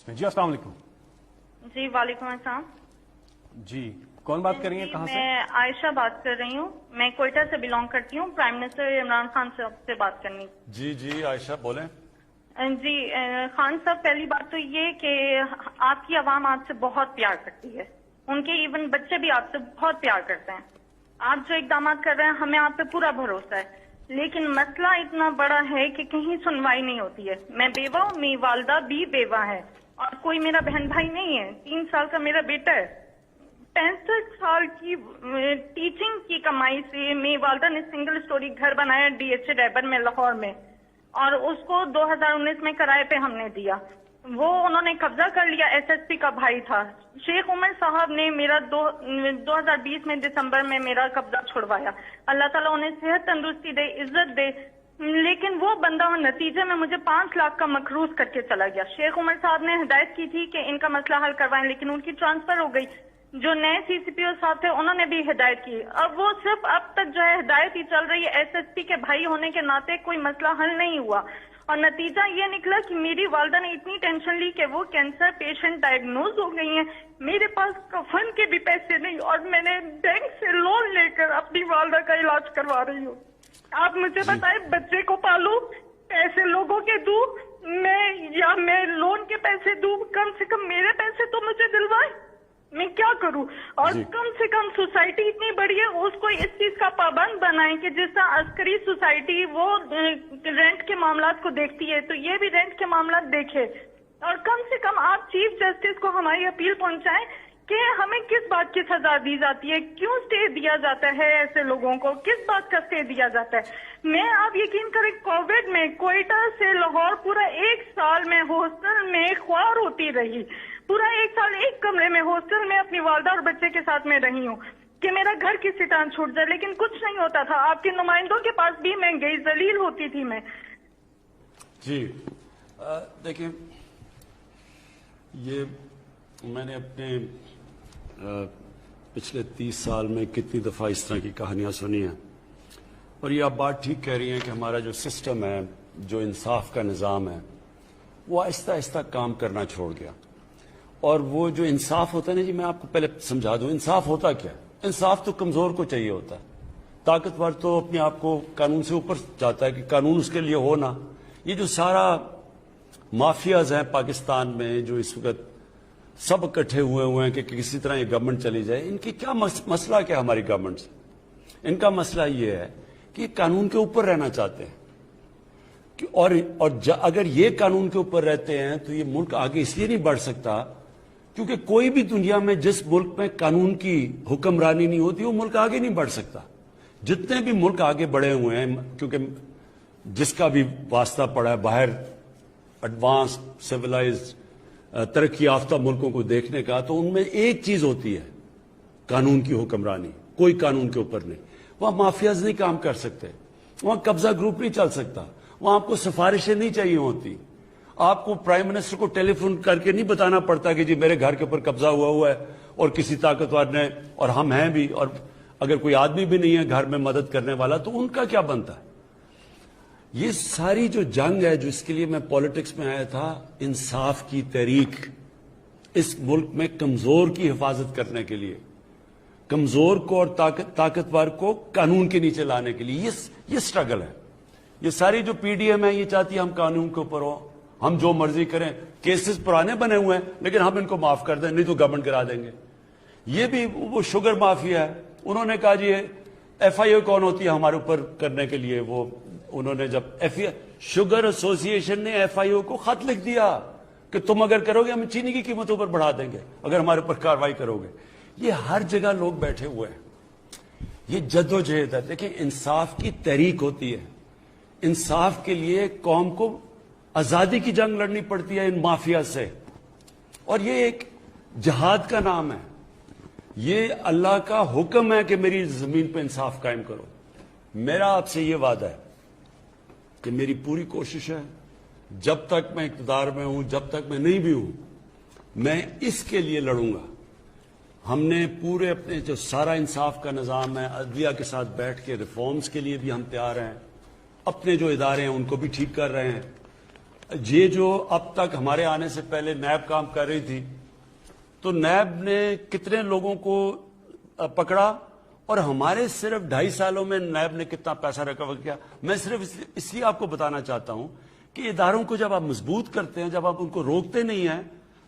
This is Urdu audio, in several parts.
جی السلام علیکم. جی وعلیکم السلام. جی کون بات کر رہی ہیں, کہاں سے؟ میں عائشہ بات کر رہی ہوں. میں کوئٹہ سے بلونگ کرتی ہوں. پرائم منسٹر عمران خان صاحب سے بات کرنی. جی عائشہ بولیں. جی خان صاحب, پہلی بات تو یہ کہ آپ کی عوام آپ سے بہت پیار کرتی ہے. ان کے ایون بچے بھی آپ سے بہت پیار کرتے ہیں. آپ جو اقدامات کر رہے ہیں ہمیں آپ پہ پورا بھروسہ ہے. لیکن مسئلہ اتنا بڑا ہے کہ کہیں سنوائی نہیں ہوتی ہے. میں بیوہ ہوں, میری والدہ بھی بیوہ ہے اور کوئی میرا بہن بھائی نہیں ہے. 3 سال کا میرا بیٹا ہے. 65 سال کی ٹیچنگ کی کمائی سے میری والدہ نے سنگل اسٹوری گھر بنایا DH ریبر میں, لاہور میں, اور اس کو 2019 میں کرائے پہ ہم نے دیا. وہ انہوں نے قبضہ کر لیا. SSP کا بھائی تھا شیخ عمر صاحب نے میرا 2020 میں دسمبر میں میرا قبضہ چھڑوایا. اللہ تعالیٰ انہیں صحت تندرستی دے, عزت دے. لیکن وہ بندہ نتیجے میں مجھے 5 لاکھ کا مقروض کر کے چلا گیا. شیخ عمر صاحب نے ہدایت کی تھی کہ ان کا مسئلہ حل کروائیں, لیکن ان کی ٹرانسفر ہو گئی. جو نئے CCPO صاحب تھے انہوں نے بھی ہدایت کی. اب وہ صرف اب تک جو ہے ہدایت ہی چل رہی ہے. SSP کے بھائی ہونے کے ناطے کوئی مسئلہ حل نہیں ہوا. اور نتیجہ یہ نکلا کہ میری والدہ نے اتنی ٹینشن لی کہ وہ کینسر پیشنٹ ڈائگنوز ہو گئی ہیں. میرے پاس کفن کے بھی پیسے نہیں اور میں نے بینک سے لون لے کر اپنی والدہ کا علاج کروا رہی ہوں. آپ مجھے بتائیں, بچے کو پالوں, پیسے لوگوں کے دوں میں لون کے پیسے دوں؟ کم سے کم میرے پیسے تو مجھے دلوائیں. میں کیا کروں؟ اور کم سے کم سوسائٹی اتنی بڑی ہے, اس کو اس چیز کا پابند بنائیں کہ جس طرح عسکری سوسائٹی وہ رینٹ کے معاملات کو دیکھتی ہے تو یہ بھی رینٹ کے معاملات دیکھے. اور کم سے کم آپ چیف جسٹس کو ہماری اپیل پہنچائیں کہ ہمیں کس بات کی سزا دی جاتی ہے, کیوں اسٹے دیا جاتا ہے ایسے لوگوں کو, کس بات کا اسٹے دیا جاتا ہے. میں آپ یقین کریں کووڈ میں کوئٹہ سے لاہور پورا 1 سال میں ہاسٹل میں خوار ہوتی رہی. پورا 1 سال ایک کمرے میں ہاسٹل میں اپنی والدہ اور بچے کے ساتھ میں رہی ہوں کہ میرا گھر کسی طرح چھوٹ جائے, لیکن کچھ نہیں ہوتا تھا. آپ کے نمائندوں کے پاس بھی میں گئی, ذلیل ہوتی تھی میں. جی دیکھیں, یہ میں نے اپنے پچھلے 30 سال میں کتنی دفعہ اس طرح کی کہانیاں سنی ہیں, اور یہ آپ بات ٹھیک کہہ رہی ہیں کہ ہمارا جو سسٹم ہے, جو انصاف کا نظام ہے, وہ آہستہ آہستہ کام کرنا چھوڑ گیا. اور وہ جو انصاف ہوتا ہے نا, جی میں آپ کو پہلے سمجھا دوں انصاف ہوتا کیا ہے. انصاف تو کمزور کو چاہیے ہوتا ہے. طاقتور تو اپنے آپ کو قانون سے اوپر چاہتا ہے کہ قانون اس کے لیے ہو نا. یہ جو سارا مافیاز ہیں پاکستان میں, جو اس وقت سب اکٹھے ہوئے ہیں کہ کسی طرح یہ گورنمنٹ چلی جائے, ان کی کیا مسئلہ کیا ہماری گورنمنٹ سے؟ ان کا مسئلہ یہ ہے کہ قانون کے اوپر رہنا چاہتے ہیں. اور اگر یہ قانون کے اوپر رہتے ہیں تو یہ ملک آگے اس لیے نہیں بڑھ سکتا کیونکہ کوئی بھی دنیا میں جس ملک میں قانون کی حکمرانی نہیں ہوتی وہ ملک آگے نہیں بڑھ سکتا. جتنے بھی ملک آگے بڑھے ہوئے ہیں, کیونکہ جس کا بھی واسطہ پڑا ہے باہر ایڈوانس سویلائزڈ ترقی یافتہ ملکوں کو دیکھنے کا, تو ان میں ایک چیز ہوتی ہے قانون کی حکمرانی. کوئی قانون کے اوپر نہیں. وہاں مافیاز نہیں کام کر سکتے, وہاں قبضہ گروپ نہیں چل سکتا, وہاں آپ کو سفارشیں نہیں چاہیے ہوتی. آپ کو پرائم منسٹر کو ٹیلی فون کر کے نہیں بتانا پڑتا کہ جی میرے گھر کے اوپر قبضہ ہوا ہے اور کسی طاقتور نے, اور ہم ہیں بھی, اور اگر کوئی آدمی بھی نہیں ہے گھر میں مدد کرنے والا تو ان کا کیا بنتا ہے. یہ ساری جو جنگ ہے, جو اس کے لیے میں پالیٹکس میں آیا تھا, انصاف کی تحریک, اس ملک میں کمزور کی حفاظت کرنے کے لیے, کمزور کو اور طاقتور کو قانون کے نیچے لانے کے لیے یہ سٹرگل ہے. یہ ساری جو PDM ہے یہ چاہتی ہے ہم قانون کے اوپر ہو, ہم جو مرضی کریں. کیسز پرانے بنے ہوئے ہیں لیکن ہم ان کو معاف کر دیں, نہیں تو گورنمنٹ کرا دیں گے. یہ بھی وہ شوگر مافیا ہے, انہوں نے کہا جی FIO کون ہوتی ہے ہمارے اوپر کرنے کے لیے. وہ انہوں نے جب شوگر ایسوسی ایشن نے FIO کو خط لکھ دیا کہ تم اگر کرو گے ہم چینی کی قیمتوں پر بڑھا دیں گے اگر ہمارے اوپر کارروائی کرو گے. یہ ہر جگہ لوگ بیٹھے ہوئے ہیں. یہ جدوجہد ہے. دیکھیں انصاف کی تحریک ہوتی ہے, انصاف کے لیے قوم کو آزادی کی جنگ لڑنی پڑتی ہے ان مافیا سے, اور یہ ایک جہاد کا نام ہے. یہ اللہ کا حکم ہے کہ میری زمین پہ انصاف قائم کرو. میرا آپ سے یہ وعدہ ہے کہ میری پوری کوشش ہے, جب تک میں اقتدار میں ہوں, جب تک میں نہیں بھی ہوں, میں اس کے لیے لڑوں گا. ہم نے پورے اپنے جو سارا انصاف کا نظام ہے, عدلیہ کے ساتھ بیٹھ کے ریفارمز کے لیے بھی ہم تیار ہیں. اپنے جو ادارے ہیں ان کو بھی ٹھیک کر رہے ہیں. یہ جو اب تک ہمارے آنے سے پہلے نیب کام کر رہی تھی، تو نیب نے کتنے لوگوں کو پکڑا اور ہمارے صرف 2.5 سالوں میں نیب نے کتنا پیسہ ریکور کیا. میں صرف اس لیے آپ کو بتانا چاہتا ہوں کہ اداروں کو جب آپ مضبوط کرتے ہیں، جب آپ ان کو روکتے نہیں ہیں،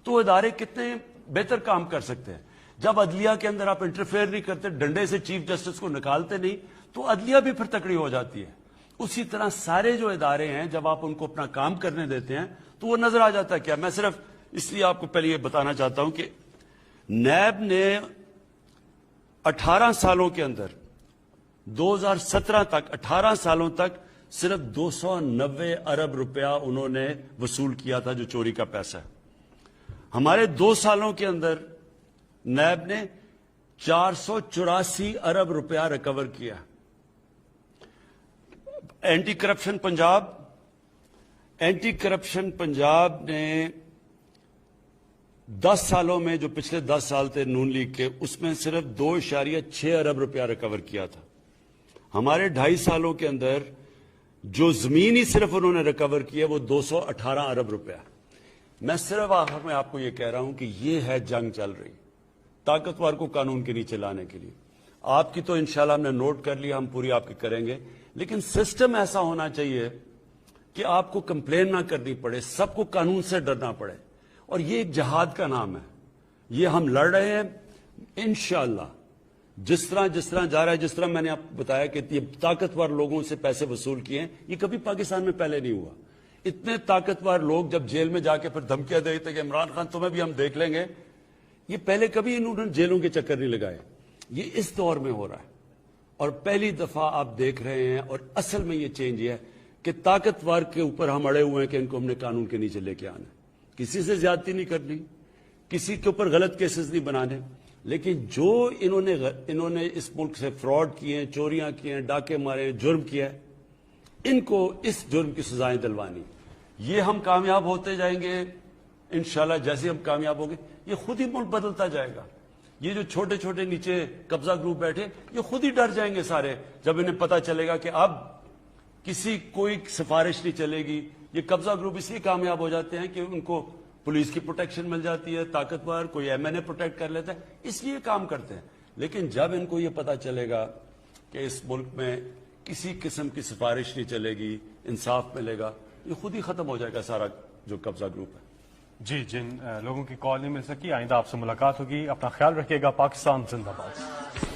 تو وہ ادارے کتنے بہتر کام کر سکتے ہیں. جب عدلیہ کے اندر آپ انٹرفیئر نہیں کرتے، ڈنڈے سے چیف جسٹس کو نکالتے نہیں، تو عدلیہ بھی پھر تکڑی ہو جاتی ہے. اسی طرح سارے جو ادارے ہیں، جب آپ ان کو اپنا کام کرنے دیتے ہیں تو وہ نظر آ جاتا ہے. کیا میں صرف اس لیے آپ کو پہلے یہ بتانا چاہتا ہوں کہ نیب نے 18 سالوں کے اندر 2017 تک 18 سالوں تک صرف 290 ارب روپیہ انہوں نے وصول کیا تھا، جو چوری کا پیسہ ہے. ہمارے 2 سالوں کے اندر نیب نے 484 ارب روپیہ ریکور کیا. اینٹی کرپشن پنجاب نے 10 سالوں میں، جو پچھلے 10 سال تھے نون لیگ کے، اس میں صرف 2.6 ارب روپیہ ریکور کیا تھا. ہمارے 2.5 سالوں کے اندر جو زمین ہی صرف انہوں نے ریکور کیا وہ 218 ارب روپیہ. میں صرف آخر میں آپ کو یہ کہہ رہا ہوں کہ یہ ہے جنگ چل رہی طاقتور کو قانون کے نیچے لانے کے لیے. آپ کی تو انشاءاللہ ہم نے نوٹ کر لیا، ہم پوری آپ کی کریں گے، لیکن سسٹم ایسا ہونا چاہیے کہ آپ کو کمپلین نہ کرنی پڑے، سب کو قانون سے ڈرنا پڑے. اور یہ ایک جہاد کا نام ہے، یہ ہم لڑ رہے ہیں انشاءاللہ. جس طرح جا رہا ہے، جس طرح میں نے آپ کو بتایا کہ یہ طاقتور لوگوں سے پیسے وصول کیے ہیں، یہ کبھی پاکستان میں پہلے نہیں ہوا. اتنے طاقتور لوگ جب جیل میں جا کے پھر دھمکیاں دیتے کہ عمران خان تمہیں بھی ہم دیکھ لیں گے، یہ پہلے کبھی انہوں نے جیلوں کے چکر نہیں لگائے. یہ اس دور میں ہو رہا ہے اور پہلی دفعہ آپ دیکھ رہے ہیں. اور اصل میں یہ چینج یہ ہے کہ طاقتور کے اوپر ہم اڑے ہوئے ہیں کہ ان کو ہم نے قانون کے نیچے لے کے آنا ہے. کسی سے زیادتی نہیں کرنی، کسی کے اوپر غلط کیسز نہیں بنانے، لیکن جو انہوں نے اس ملک سے فراڈ کیے ہیں، چوریاں کی ہیں، ڈاکے مارے ہیں، جرم کیا ہے، ان کو اس جرم کی سزائیں دلوانی. یہ ہم کامیاب ہوتے جائیں گے انشاءاللہ. جیسے ہم کامیاب ہوں گے یہ خود ہی ملک بدلتا جائے گا. یہ جو چھوٹے چھوٹے نیچے قبضہ گروپ بیٹھے، یہ خود ہی ڈر جائیں گے سارے جب انہیں پتہ چلے گا کہ اب کسی کوئی سفارش نہیں چلے گی. یہ قبضہ گروپ اس لیے کامیاب ہو جاتے ہیں کہ ان کو پولیس کی پروٹیکشن مل جاتی ہے، طاقتور کوئی MNA پروٹیکٹ کر لیتا ہے، اس لیے کام کرتے ہیں. لیکن جب ان کو یہ پتہ چلے گا کہ اس ملک میں کسی قسم کی سفارش نہیں چلے گی، انصاف ملے گا، یہ خود ہی ختم ہو جائے گا سارا جو قبضہ گروپ ہے. جی، جن لوگوں کی کال نہیں مل سکی، آئندہ آپ سے ملاقات ہوگی. اپنا خیال رکھیے گا. پاکستان زندہ باد.